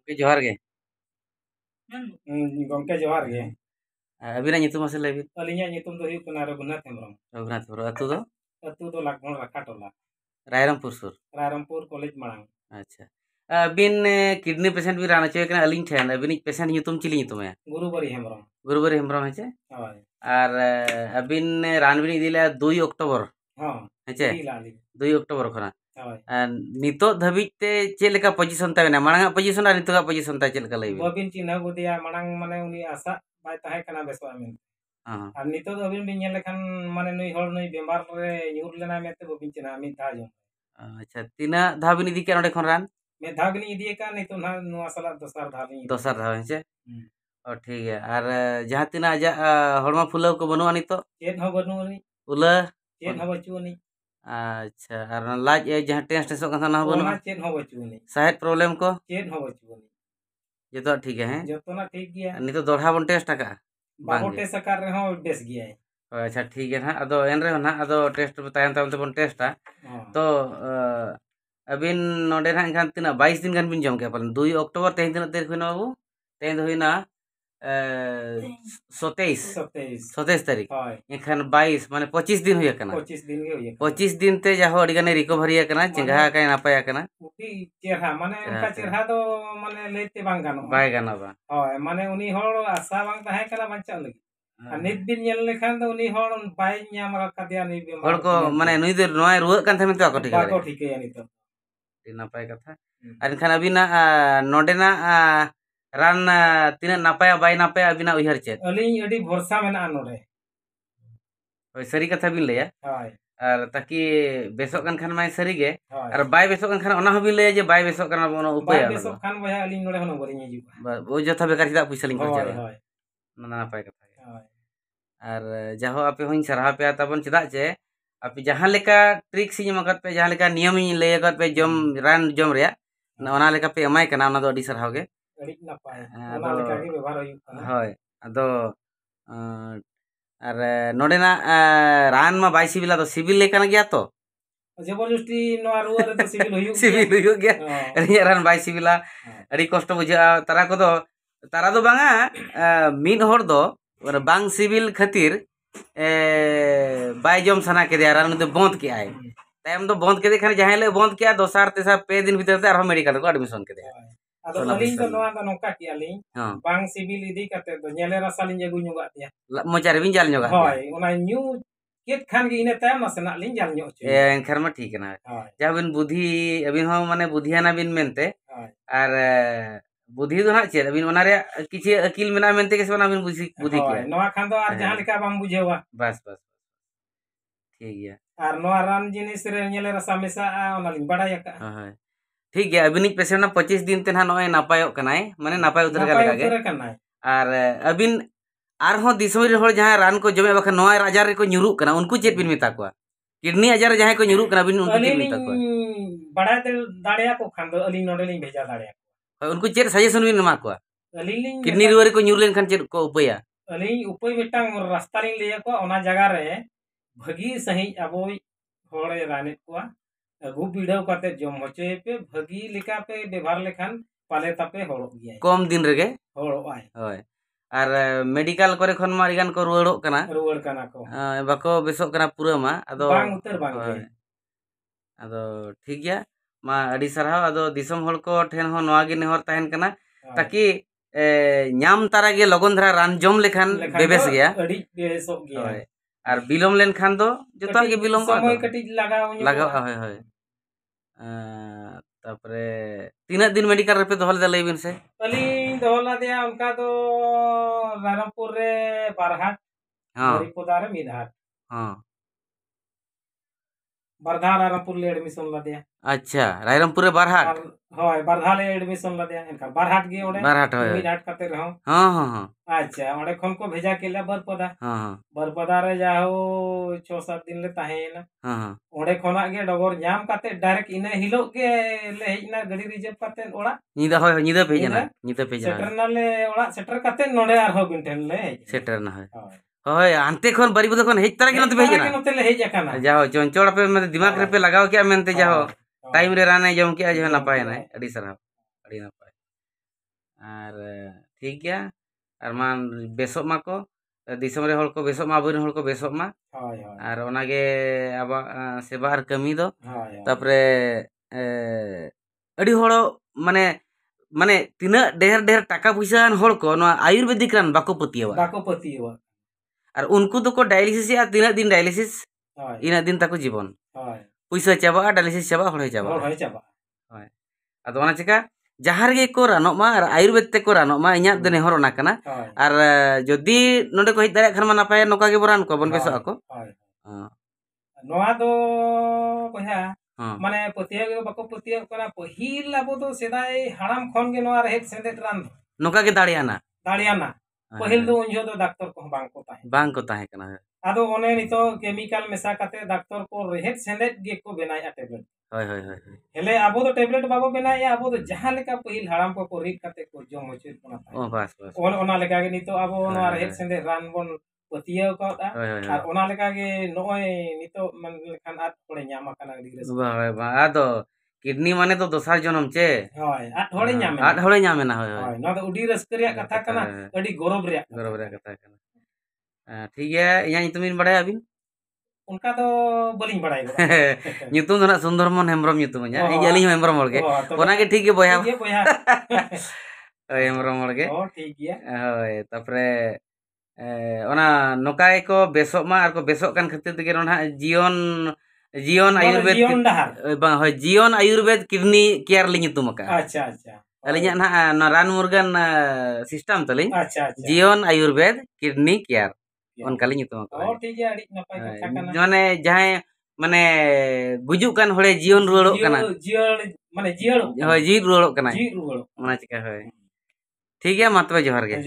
जोहार गे गमके जोहार गे अबिना nyutum ase lebin अलिया nyutum दो हुयुग कना रघुनाथ हेम्ब्रम रघुनाथ पुर अतु दो लागभग राखा टोला रायरमपुर सुर रायरमपुर कॉलेज मांग अच्छा अबिन किडनी पेशेंट भी राना चाहिए अलिंग ठेन अबिन पेशेंट nyutum चिली nyutum है गुरुबारी हेम्ब्रम गुरुबारी हेम्ब्रम है होय और अबिन रान बिन इदिले 2 अक्टोबर हां है 2 अक्टोबर खना नितो धबित ते चेलेका पोजीशन तावेना मांगा पोजीशन और नितोगा पोजीशन ता चेलका लई बबिन चिन्ह गुदिया मांग माने उनी आशा बाय ताहे कना बेसो आमिन और नितो अबिन बिन नेल लेखान माने नुई होड़ नुई बेमार रे न्यूर लेना मेते बबिन चिन्ह आमिन था जो अच्छा तीना धाबिन इदी के नडे खन रान मे धागनी इदी का नितो ना नुआ सला दोसर धाव है और ठीक है और जहां तीना आजा हड़मा फुलाव को बनुआ नितो चेत हो बनुनी उला चेत हो बचुनी अच्छा और लाज जहां टेस्ट सो कथा ना बनुआ चेत हो बचुनी साहेब प्रॉब्लम को चेत हो बचुनी ये तो ठीक है जो तो ना ठीक गया नितो दोढ़ा बन टेस्ट का बाबो टेस्ट कर रहे हो बेस गया है अच्छा ठीक है ना अदो एन रे ना अदो टेस्ट बतायन तम ते बन टेस्टा तो अबिन नोडे ना खान तिना 22 दिन गान बिन जम के पालन 2 अक्टूबर तेन दिन तारीख होइना बाबू तेन होइना 27 तारीख एखान 22 माने 25 दिन हुई कना 25 दिन ते जाहो अडी गाने रिकवरी कना चिंगा का नापाया कना उठी चेहरा माने उनका चेहरा तो माने लेते बांग गानो बाय गाना बा होय माने उनी होड़ आशा बांग ताहे कना बांचा लगी नित दिन नेल लेखान तो उनी होड़ बाय न्याम कदिया नि बेमार होड़ को माने नुई दे नोय रुवा कान थमे तो को ठीक है यानी तो नापाय कथा और खान अबिना नोडेना रान तीना नापाया बाय नापाया अबिना उहर चेत अलिंग अडी भरोसा मेना नोडे ओय सरी कथा बिन लेया हाय और ताकि बेसो कन खान माय सरी गे और बाय बेसो कन खान ओना हो बिन लेया जे बाय बेसो कन ओनो उपाय बाय बेसो खान बया अलिंग नोडे होनो बरिङ हिजु ओ जथा बेकार चिदा पैसा लिंग खर्चा हाय ना नापाय कथा और जाहो आपे होइन सराहा पे तबन चिदा जे आप जहां लेका ट्रिक सी मगत पे जहां लेका नियम इन ले गत पे जम रान जम रे ओना लेका पे एमाय कना ओना दो अडी सरहाव गे अडी नापाय ओना लेका गे व्यवहार होई कना होय अदो और नोडेना रान मा बाई सिबिला तो सिबिल ले कना गया तो जबरदस्ती नो रुआ रे तो सिबिल हुयो गया अडी रान बाई सिबिला अडी कष्ट बुझा तारा को दो बांगा मिन होड़ दो बांग सिबिल खातिर बाय जम सना के दिया रान तो बंद के आए तायम तो बंद के दे खाने जहां ले बंद किया दोसार तेसार पे दिन भीतर ते आरो मेडिकल को एडमिशन के दिया अदो अलिंग तो नोआ तो नोका की अलिंग बांग सिबिल इदी कते तो नेले रसा लिंग जगु नुगा दिया मोचारे बिन जाल नुगा होय ओना न्यू केत खान के इने तायम ना लिंग जाल न्यो चे एंखर में ठीक है ना जा बिन बुद्धि अबिन हो माने बुद्धियाना बिन मेनते और बुद्धि तो ना चेद अबिन ओना रे किछि अकिल मेना मेनते के सोना बिन बुद्धि के नोआ खान तो आर जहां लेका बाम बुझेवा बस ठीक है और नोआ रान जिनिस रे नेले रसा मेसा ओना लिंग बडाय का हां ठीक है अबिन पेशेंट ना 25 दिन ते ना नोय नापायो कनाय माने नापाय उतर का लगा और अबिन आर हो दिसोई रे होड़ जहां रान को जमे बखा नोय आजार रे को न्युरु कना उनको चेत बिन मेता को किडनी आजार जहां को न्युरु कना बिन उनको चेत मेता को बड़ा दे दाड़िया को खान दो अली नोडे लिंग भेजा दाड़िया उनको चेत सजेशन बिन मा को अली लिंग किडनी रुआ रे को न्युरु लेन खान चेत को उपाया अली उपाय मिटांग रास्ता लिंग ले को ओना जगह रे भगी सही अबोय होड़े राने को अगु बिड़ाव काते जम होचे पे भगी लेका पे व्यवहार लेखान पाले तापे होड़ो गया कम दिन रेगे होड़ो आय होय और मेडिकल करे खन मा रिगान को रुवाड़ो कना को बाको बेसो कना पूरा मा अदो बांग उतर बांग अदो ठीक गया मा अडी सरहाव अदो दिसम होड़ को ठेन हो नवा गे नेहर ताहेन कना ताकि न्याम तारा गे लगन धरा रान जम लेखान बेबेस गया अडी बेसो गया और बिलोम लेन खान दो जतो के बिलोम समय कटी लगाओ होय तापरे तीना दिन मेडिकल रे पे दोहल दे लेबिन से अली दोहला दिया उनका तो रायरमपुर रे बारहाट हां हरिपोदा रे मिदहाट हां बरधा रायरमपुर ले एडमिशन ला दिया अच्छा रायरमपुर रे बारहाट होय बरधा ले एडमिशन ला दिया इनका बारहाट गे ओडे बारहाट होय मिदहाट कते रहो हां अच्छा ओडे खन को भेजा केला बरपदा हां बरपदा रे जाओ 6-7 दिन ले ताहेना हां ओडे खना गे डगर न्याम कते डायरेक्ट इने हिलो के ले हेजना गाड़ी रिजर्व कते ओडा निदा होय निदा भेजना सेटर ना ले ओडा सेटर कते नोडे आर हो बिनठन ले सेटर ना होय होय अंते खन बरी बद खन हेज तारा के नते भेजना नते ले हेज काना जाओ चंचोड़ पे मत दिमाग रे पे लगाओ क्या मेनते जाओ टाइम रे राने जम के आज ना पाए ना अडी सरहा अडी ना पाए ᱟᱨ ᱴᱷᱤक ᱜᱮᱭᱟ ᱟᱨ ᱢᱟ ᱵᱮᱥᱚᱜ ᱢᱟᱠᱚ ᱫᱤᱥᱚᱢ ᱨᱮ ᱦᱚᱲ ᱠᱚ ᱵᱮᱥᱚᱜ ᱢᱟ ᱟᱵᱚᱨᱮᱱ ᱦᱚᱲ ᱠᱚ ᱵᱮᱥᱚᱜ ᱢᱟ ᱦᱳᱭ ᱦᱳᱭ ᱟᱨ ᱚᱱᱟᱜᱮ ᱟᱵᱚᱣᱟᱜ ᱥᱮᱵᱟ ᱟᱨ ᱠᱟᱹᱢᱤ ᱫᱚ ᱦᱳᱭ ᱛᱟᱯᱚᱨᱮ ᱟᱹᱰᱤ ᱦᱚᱲ ᱢᱟᱱᱮ ᱢᱟᱱᱮ ᱛᱤᱱᱟᱹᱜ ᱰᱷᱮᱨ ᱰᱷᱮर ᱴᱟᱠᱟ ᱯᱚᱭᱥᱟᱱ ᱦᱚᱲ ko ᱱᱚᱣᱟ ᱟᱭᱩᱨᱵᱮदिक ᱨᱟᱱ ᱵᱟᱠᱚ ᱯᱟᱹᱛᱭᱟᱹᱣᱟ ᱟᱨ ᱩᱱᱠᱩ ᱫᱚᱠᱚ ᱰᱟয়াलिᱥᱤᱥ ᱮᱜᱼᱟ ᱛᱤᱱᱟᱹᱜ ᱫᱤᱱ ᱰᱟয়াलिᱥᱤस ᱤᱱᱟᱹᱜ ᱫᱤᱱ ᱛᱟᱠᱚ ᱡᱤᱵᱚᱱ ᱯᱩᱭᱥᱟᱹ ᱪᱟᱵᱟᱜᱼᱟ ᱰᱟয়াलिᱥᱤस ᱪᱟᱵᱟᱜᱼᱟ ᱦᱚᱲ ᱦᱚᱸ ᱪᱟᱵᱟᱜᱼᱟ ᱦᱳᱭ ᱟᱫᱚ ᱚᱱᱟ ᱪᱤᱠᱟ ᱡᱟᱦᱟᱸ ᱨᱮᱜᱮ ᱠᱚ ᱨᱟᱱᱚᱜ ᱢᱟ ᱟᱨ ᱟᱭᱩᱨᱵᱮᱫ ᱛᱮᱠᱚ ᱨᱟᱱᱚᱜ ᱢᱟ ᱤᱧᱟᱹᱜ ᱫᱚ ᱱᱮᱦᱚᱨ ᱚᱱᱟ ᱠᱟᱱᱟ ᱟᱨ ᱡᱩᱫᱤ ᱱᱚᱰᱮ ᱠᱚ ᱦᱮᱡ ᱫᱟᱲᱮᱭᱟᱜ ᱠᱷᱟᱱ ᱢᱟ ᱱᱟᱯᱟᱭ ᱱᱚᱝᱠᱟ ᱜᱮᱵᱚ ᱨᱟᱱ ᱠᱚᱣᱟ ᱵᱚᱱ ᱵᱮᱥᱚᱜ ᱟᱠᱚ ᱱᱚᱣᱟ ᱫᱚ ᱵᱚᱭᱦᱟ ᱢᱟᱱᱮ ᱯᱟᱹᱛᱭᱟᱹᱣ ᱜᱮ ᱵᱟᱠᱚ ᱯᱟᱹᱛᱭᱟᱹᱣ ᱠᱟᱱᱟ ᱯᱟᱹᱦᱤᱞ ᱟᱵᱚ ᱫᱚ ᱥᱮᱫᱟᱭ ᱦᱟᱲᱟᱢ ᱠᱷᱚᱱ ᱜᱮ ᱱᱚᱣᱟ ᱨᱮᱦᱮᱫ ᱥᱮᱸᱫᱮᱫ ᱨᱟᱱ ᱱᱚᱝᱠᱟ ᱜᱮ ᱫᱟᱲᱮᱭᱟᱱᱟ ᱯᱟᱹᱦᱤल ᱫᱚ ᱩᱱ ᱡᱚᱦᱚᱜ ᱫᱚ ᱰᱟक्ᱛᱚᱨ ᱠᱚᱦᱚᱸ ᱵᱟᱝ ᱠᱚ ᱛᱟᱦᱮᱸ ᱠᱟᱱᱟ ᱟᱫᱚ ᱚᱱᱮ ᱱᱤᱛᱚᱜ ᱠᱮᱢᱤᱠᱟᱞ ᱢᱮᱥᱟ ᱠᱟᱛᱮ ᱰᱟक्ᱛᱚᱨ ᱠᱚ ᱨᱮᱦᱮᱫ ᱥᱮᱸᱫᱮᱫ ᱜᱮᱠᱚ ᱵᱮᱱᱟᱣᱮᱜᱼᱟ ᱴᱮᱵᱞᱮᱴ ᱦᱳᱭ ᱦᱳᱭ ᱦᱳᱭ ᱦᱮᱞᱮ ᱟᱵᱚ ᱫᱚ ᱴᱮᱵᱞᱮᱴ ᱵᱟᱵᱚ ᱵᱮᱱᱟᱣᱮᱜᱼᱟ ᱟᱵᱚ ᱫᱚ ᱡᱟᱦᱟᱸ ᱞᱮᱠᱟ ᱯᱟᱹᱦᱤᱞ ᱦᱟᱲᱟᱢ ᱠᱚᱠᱚ ᱨᱤᱫ ᱠᱟᱛᱮ ᱠᱚ ᱡᱚᱢ ᱦᱚᱪᱚᱭᱮᱫ ᱵᱚᱱᱟ ᱵᱟᱥ ᱚᱱᱟ ᱞᱮᱠᱟ ᱜᱮ ᱱᱤᱛᱚᱜ ᱟᱵᱚ ᱱᱚᱣᱟ ᱨᱮᱦᱮᱫ ᱥᱮᱸᱫᱮᱫ ᱨᱟᱱ ᱵᱚᱱ ᱯᱟᱹᱛᱭᱟᱹᱣ ᱠᱟᱣᱫᱟ ᱟᱨ ᱚᱱᱟ ᱞᱮᱠᱟ ᱜᱮ ᱱᱚᱜᱼᱚᱭ ᱱᱤᱛᱚᱜ ᱢᱟᱱᱮ ᱞᱮᱠᱷᱟᱱ ᱟᱫ ᱦᱚᱲᱮ ᱧᱟᱢ ᱟᱠᱟᱱᱟ ᱟᱹᱰᱤ ᱨᱟᱹᱥᱠᱟᱹ ᱟᱫᱚ किडनी माने तो दोसर जन्म चे होय आठ होड़े ᱧᱟᱢᱮᱱᱟ होय होय ᱱᱚᱣᱟ ᱫᱚ ᱩᱰᱤ ᱨᱟᱹᱥᱠᱟᱹ ᱨᱮᱭᱟᱜ ᱠᱟᱛᱷᱟ ᱠᱟᱱᱟ ᱟᱹᱰᱤ ᱜᱚᱨᱚᱵ ᱨᱮᱭᱟᱜ कथा कना ठीक है इया ᱧᱩᱛᱩᱢ ᱵᱤᱱ ᱵᱟᱲᱟᱭᱟ ᱟᱹᱵᱤᱱ उनका तो बलिंग बड़ाई ᱧᱩᱛᱩᱢ ᱫᱚ ᱱᱟᱜ ᱥᱩᱱᱫᱚᱨᱢᱚᱱ ᱦᱮᱢᱵᱨᱚᱢ ᱧᱩᱛᱩᱢ ᱤᱧ ᱟᱹᱞᱤᱧ ᱦᱚᱸ ᱦᱮᱢᱵᱨᱚᱢ ᱦᱚᱲ ᱜᱮ ᱚᱱᱟ ᱜᱮ ᱴᱷᱤक ᱜᱮ ᱵᱚᱭᱦᱟ ᱦᱮᱢᱵᱨᱚᱢ ᱦᱚᱲ गे ठीक गया होय तापरे ᱚᱱᱟ ᱱᱚᱠᱟ ᱜᱮᱠᱚ ᱵᱮᱥᱚᱜ ᱢᱟ ᱟᱨ ᱠᱚ ᱵᱮᱥᱚᱜ ᱠᱟᱱ ᱠᱷᱟᱹᱛᱤᱨ ᱛᱮᱜᱮ ᱱᱚᱣᱟ जीवन आयुर्वेद बांग होय जीवन आयुर्वेद किडनी केयर लिंग तुम का अच्छा अच्छा अलिया ना रान मुर्गन सिस्टम तलिंग जीवन आयुर्वेद किडनी केयर उनका लिंग तुम का ठीक है अड़ी नपाय कथा कना माने जहां माने गुजुक कान होड़े जीवन रुवाड़ोक कना जीवन होय जी रुवाड़ोक कना जी रुवाड़ोक ओना चिका होय ठीक है मा तबे जोहार गे